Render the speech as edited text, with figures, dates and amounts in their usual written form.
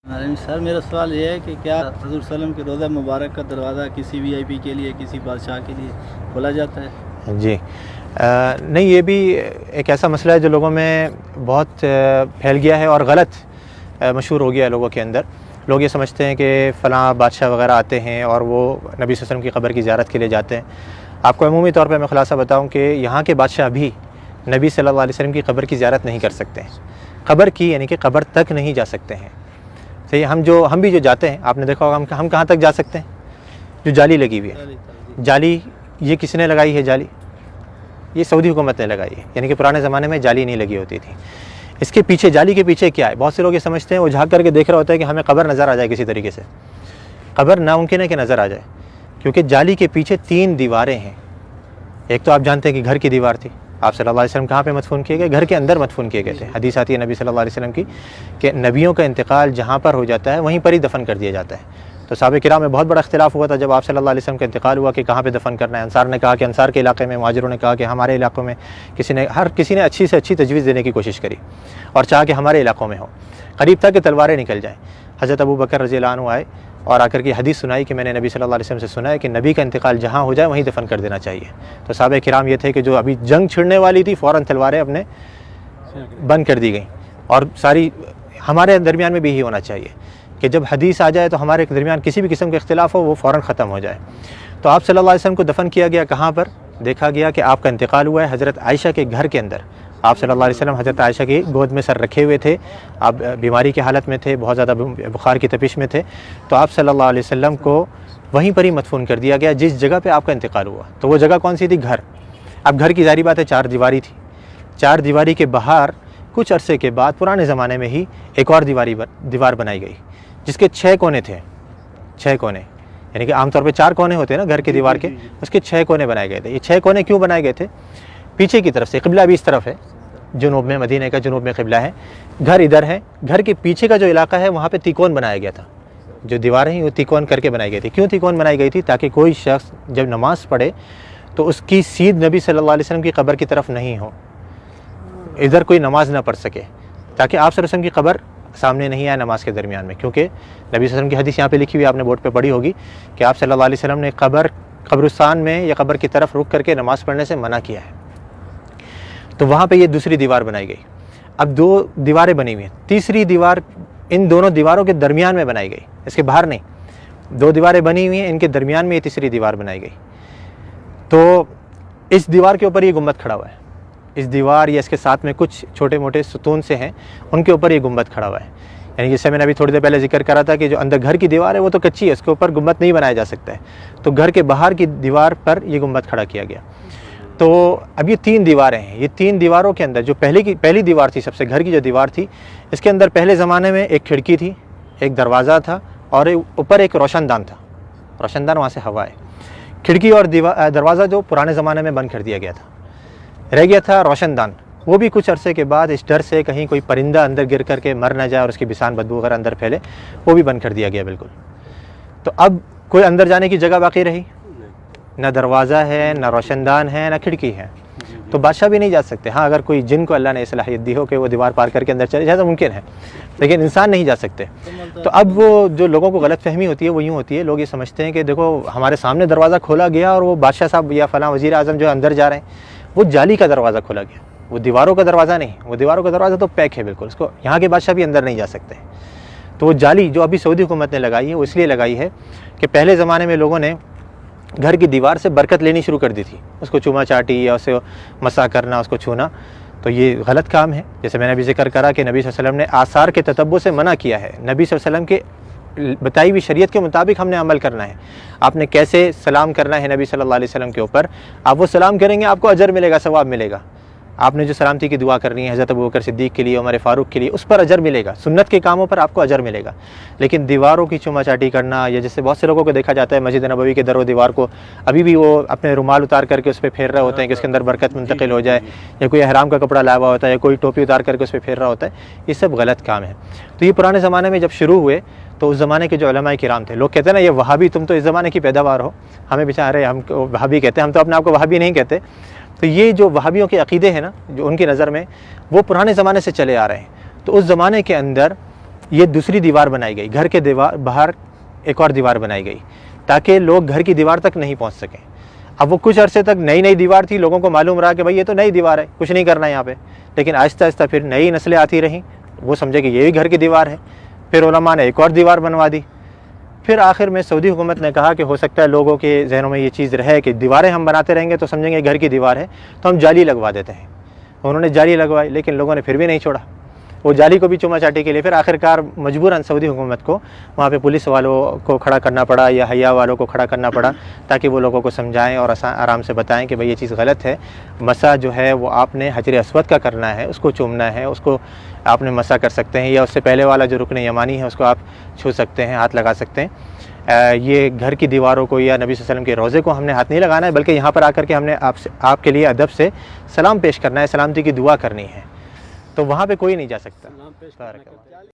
سر میرا سوال یہ ہے کہ کیا حضور صلی اللہ علیہ وسلم کے روضہ مبارک کا دروازہ کسی وی آئی پی کے لیے، کسی بادشاہ کے لیے کھولا جاتا ہے؟ جی نہیں، یہ بھی ایک ایسا مسئلہ ہے جو لوگوں میں بہت پھیل گیا ہے اور غلط مشہور ہو گیا ہے لوگوں کے اندر۔ لوگ یہ سمجھتے ہیں کہ فلاں بادشاہ وغیرہ آتے ہیں اور وہ نبی صلی اللہ علیہ وسلم کی قبر کی زیارت کے لیے جاتے ہیں۔ آپ کو عمومی طور پہ میں خلاصہ بتاؤں کہ یہاں کے بادشاہ بھی نبی صلی اللہ علیہ وسلم کی قبر کی زیارت نہیں کر سکتے ہیں، قبر کی یعنی کہ قبر تک نہیں جا سکتے ہیں۔ صحیح، ہم بھی جو جاتے ہیں، آپ نے دیکھا ہوگا ہم کہاں تک جا سکتے ہیں؟ جو جالی لگی ہوئی ہے، جالی یہ کس نے لگائی ہے؟ جالی یہ سعودی حکومت نے لگائی ہے، یعنی کہ پرانے زمانے میں جالی نہیں لگی ہوتی تھی۔ اس کے پیچھے، جالی کے پیچھے کیا ہے؟ بہت سے لوگ یہ سمجھتے ہیں، وہ جھانک کر کے دیکھ رہا ہوتا ہے کہ ہمیں قبر نظر آ جائے کسی طریقے سے۔ قبر ناممکن ہے کہ نظر آ جائے، کیونکہ جالی کے پیچھے 3 دیواریں ہیں۔ ایک تو آپ جانتے ہیں کہ گھر کی دیوار تھی، آپ صلی اللہ علیہ وسلم کہاں پہ مدفون کیے گئے؟ گھر کے اندر مدفون کیے گئے تھے۔ حدیث آتی ہے نبی صلی اللہ علیہ وسلم کی کہ نبیوں کا انتقال جہاں پر ہو جاتا ہے وہیں پر ہی دفن کر دیا جاتا ہے۔ تو صحابہ کرام میں بہت بڑا اختلاف ہوا تھا جب آپ صلی اللہ علیہ وسلم کا انتقال ہوا کہ کہاں پہ دفن کرنا ہے۔ انصار نے کہا کہ انصار کے علاقے میں، مہاجروں نے کہا کہ ہمارے علاقوں میں، ہر کسی نے اچھی سے اچھی تجویز دینے کی کوشش کری اور چاہا کہ ہمارے علاقوں میں ہو۔ قریب تھا کہ تلواریں نکل جائیں۔ حضرت ابو بکر رضی اللہ عنہ آئے اور آ کر کے حدیث سنائی کہ میں نے نبی صلی اللہ علیہ وسلم سے سنا ہے کہ نبی کا انتقال جہاں ہو جائے وہیں دفن کر دینا چاہیے۔ تو صحابہ کرام یہ تھے کہ جو ابھی جنگ چھڑنے والی تھی، فوراً تلواریں اپنے بند کر دی گئیں، اور ساری ہمارے درمیان میں بھی یہی ہونا چاہیے کہ جب حدیث آ جائے تو ہمارے درمیان کسی بھی قسم کے اختلاف ہو وہ فوراً ختم ہو جائے۔ تو آپ صلی اللہ علیہ وسلم کو دفن کیا گیا کہاں پر؟ دیکھا گیا کہ آپ کا انتقال ہوا ہے حضرت عائشہ کے گھر کے اندر۔ آپ صلی اللہ علیہ وسلم حضرت عائشہ کی گود میں سر رکھے ہوئے تھے، آپ بیماری کی حالت میں تھے، بہت زیادہ بخار کی تپش میں تھے، تو آپ صلی اللہ علیہ وسلم کو وہیں پر ہی مدفون کر دیا گیا جس جگہ پہ آپ کا انتقال ہوا۔ تو وہ جگہ کون سی تھی؟ گھر۔ اب گھر کی ظاہری بات ہے 4 دیواری تھی، 4 دیواری کے باہر کچھ عرصے کے بعد پرانے زمانے میں ہی ایک اور دیوار بنائی گئی جس کے 6 کونے تھے، 6 کونے، یعنی کہ عام طور پہ 4 کونے ہوتے ہیں نا گھر کے دیوار کے، اس کے 6 کونے بنائے گئے تھے۔ یہ 6 کونے کیوں بنائے گئے تھے؟ پیچھے کی طرف سے، قبلہ بھی اس طرف ہے، جنوب میں، مدینہ کا جنوب میں قبلہ ہے، گھر ادھر ہے، گھر کے پیچھے کا جو علاقہ ہے وہاں پہ تیکون بنایا گیا تھا۔ جو دیواریں ہیں وہ تیکون کر کے بنائی گئی تھی۔ کیوں تیکون بنائی گئی تھی؟ تاکہ کوئی شخص جب نماز پڑھے تو اس کی سیدھ نبی صلی اللہ علیہ وسلم کی قبر کی طرف نہیں ہو، ادھر کوئی نماز نہ پڑھ سکے، تاکہ آپ صلی اللہ علیہ وسلم کی قبر سامنے نہیں آئے نماز کے درمیان میں۔ کیونکہ نبی صلی اللہ علیہ وسلم کی حدیث یہاں پہ لکھی ہوئی، آپ نے بورڈ پہ پڑھی ہوگی کہ آپ صلی اللہ علیہ وسلم نے قبرستان میں یا قبر کی طرف رک کر کے نماز پڑھنے سے منع کیا ہے۔ تو وہاں پہ یہ دوسری دیوار بنائی گئی۔ اب 2 دیواریں بنی ہوئی ہیں، تیسری دیوار ان دونوں دیواروں کے درمیان میں بنائی گئی، اس کے باہر نہیں۔ 2 دیواریں بنی ہوئی ہیں، ان کے درمیان میں یہ تیسری دیوار بنائی گئی۔ تو اس دیوار کے اوپر یہ گنبد کھڑا ہوا ہے، اس دیوار یا اس کے ساتھ میں کچھ چھوٹے موٹے ستون سے ہیں، ان کے اوپر یہ گنبد کھڑا ہوا ہے۔ یعنی جس سے میں نے ابھی تھوڑی دیر پہلے ذکر کرا تھا کہ جو اندر گھر کی دیوار ہے وہ تو کچی ہے، اس کے اوپر گنبد نہیں بنایا جا سکتا ہے، تو گھر کے باہر کی دیوار پر یہ گنبد کھڑا کیا گیا۔ تو اب یہ 3 دیواریں ہیں، یہ 3 دیواروں کے اندر جو پہلی دیوار تھی، سب سے گھر کی جو دیوار تھی، اس کے اندر پہلے زمانے میں ایک کھڑکی تھی، ایک دروازہ تھا، اور اوپر ایک روشن دان تھا۔ روشن دان وہاں سے ہوا ہے۔ کھڑکی اور دروازہ جو پرانے زمانے میں بند کر دیا گیا تھا، رہ گیا تھا روشن دان۔ وہ بھی کچھ عرصے کے بعد اس ڈر سے کہیں کوئی پرندہ اندر گر کر کے مر نہ جائے اور اس کی بسان بدبو وغیرہ اندر پھیلے، وہ بھی بند کر دیا گیا بالکل۔ تو اب کوئی اندر جانے کی جگہ باقی رہی؟ نہ دروازہ ہے، نہ روشن دان ہے، نہ کھڑکی ہے، تو بادشاہ بھی نہیں جا سکتے۔ ہاں اگر کوئی جن کو اللہ نے صلاحیت دی ہو کہ وہ دیوار پار کر کے اندر چلے جائے تو ممکن ہے، لیکن انسان نہیں جا سکتے۔ تو اب وہ جو لوگوں کو غلط فہمی ہوتی ہے وہ یوں ہوتی ہے، لوگ یہ سمجھتے ہیں کہ دیکھو ہمارے سامنے دروازہ کھولا گیا اور وہ بادشاہ صاحب یا فلاں وزیر اعظم جو اندر جا رہے ہیں، وہ جالی کا دروازہ کھولا گیا، وہ دیواروں کا دروازہ نہیں، وہ دیواروں کا دروازہ تو پیک ہے بالکل، اس کو یہاں کے بادشاہ بھی اندر نہیں جا سکتے۔ تو وہ جالی جو ابھی سعودی حکومت نے لگائی ہے وہ اس لیے لگائی ہے کہ پہلے زمانے میں لوگوں نے گھر کی دیوار سے برکت لینی شروع کر دی تھی، اس کو چوما چاٹی یا اسے مسا کرنا، اس کو چھونا، تو یہ غلط کام ہے۔ جیسے میں نے ابھی ذکر کرا کہ نبی صلی اللہ علیہ وسلم نے آثار کے تتبع سے منع کیا ہے، نبی صلی اللہ علیہ وسلم کے بتائی ہوئی شریعت کے مطابق ہم نے عمل کرنا ہے۔ آپ نے کیسے سلام کرنا ہے نبی صلی اللہ علیہ وسلم کے اوپر، آپ وہ سلام کریں گے آپ کو اجر ملے گا، ثواب ملے گا۔ آپ نے جو سلامتی کی دعا کرنی ہے حضرت ابوبکر صدیق کے لیے، عمر فاروق کے لیے، اس پر اجر ملے گا، سنت کے کاموں پر آپ کو اجر ملے گا۔ لیکن دیواروں کی چوما چاٹی کرنا، یا جیسے بہت سے لوگوں کو دیکھا جاتا ہے مسجد نبوی کے در و دیوار کو ابھی بھی وہ اپنے رومال اتار کر کے اس پہ پھیر رہے ہوتے ہیں کہ اس کے اندر برکت منتقل ہو جائے، یا کوئی احرام کا کپڑا لایا ہوا ہوتا ہے، یا کوئی ٹوپی اتار کر کے اس پہ پھیر رہا ہوتا ہے، یہ سب غلط کام ہے۔ تو یہ پرانے زمانے میں جب شروع ہوئے تو اس زمانے کے جو علماء کرام تھے، لوگ کہتے ہیں نا یہ وہابی، تم تو اس زمانے کی پیداوار ہو، ہمیں بیچارے ہم کو وہابی کہتے ہیں، ہم تو اپنے آپ کو وہابی نہیں کہتے۔ تو یہ جو وہابیوں کے عقیدے ہیں نا، جو ان کی نظر میں وہ پرانے زمانے سے چلے آ رہے ہیں، تو اس زمانے کے اندر یہ دوسری دیوار بنائی گئی، گھر کے باہر ایک اور دیوار بنائی گئی تاکہ لوگ گھر کی دیوار تک نہیں پہنچ سکیں۔ اب وہ کچھ عرصے تک نئی دیوار تھی، لوگوں کو معلوم رہا کہ بھائی یہ تو نئی دیوار ہے، کچھ نہیں کرنا یہاں پہ، لیکن آہستہ آہستہ پھر نئی نسلیں آتی رہیں، وہ سمجھے کہ یہ بھی گھر کی دیوار ہے، پھر علماء نے ایک اور دیوار بنوا دی۔ پھر آخر میں سعودی حکومت نے کہا کہ ہو سکتا ہے لوگوں کے ذہنوں میں یہ چیز رہے کہ دیواریں ہم بناتے رہیں گے تو سمجھیں گے گھر کی دیوار ہے، تو ہم جالی لگوا دیتے ہیں۔ انہوں نے جالی لگوائی، لیکن لوگوں نے پھر بھی نہیں چھوڑا، وہ جالی کو بھی چوما چاٹی کے لیے پھر آخرکار مجبوراً سعودی حکومت کو وہاں پہ پولیس والوں کو کھڑا کرنا پڑا یا حیا والوں کو کھڑا کرنا پڑا تاکہ وہ لوگوں کو سمجھائیں اور آرام سے بتائیں کہ بھئی یہ چیز غلط ہے، مسح جو ہے وہ آپ نے حجر اسود کا کرنا ہے، اس کو چومنا ہے، اس کو آپ نے مسح کر سکتے ہیں، یا اس سے پہلے والا جو رکن یمانی ہے اس کو آپ چھو سکتے ہیں، ہاتھ لگا سکتے ہیں۔ یہ گھر کی دیواروں کو یا نبی صلی اللہ علیہ وسلم کے روضے کو ہم نے ہاتھ نہیں لگانا ہے، بلکہ یہاں پر آ کر کے ہم نے آپ کے لیے ادب سے سلام پیش کرنا ہے، سلامتی کی دعا کرنی ہے، تو وہاں پہ کوئی نہیں جا سکتا۔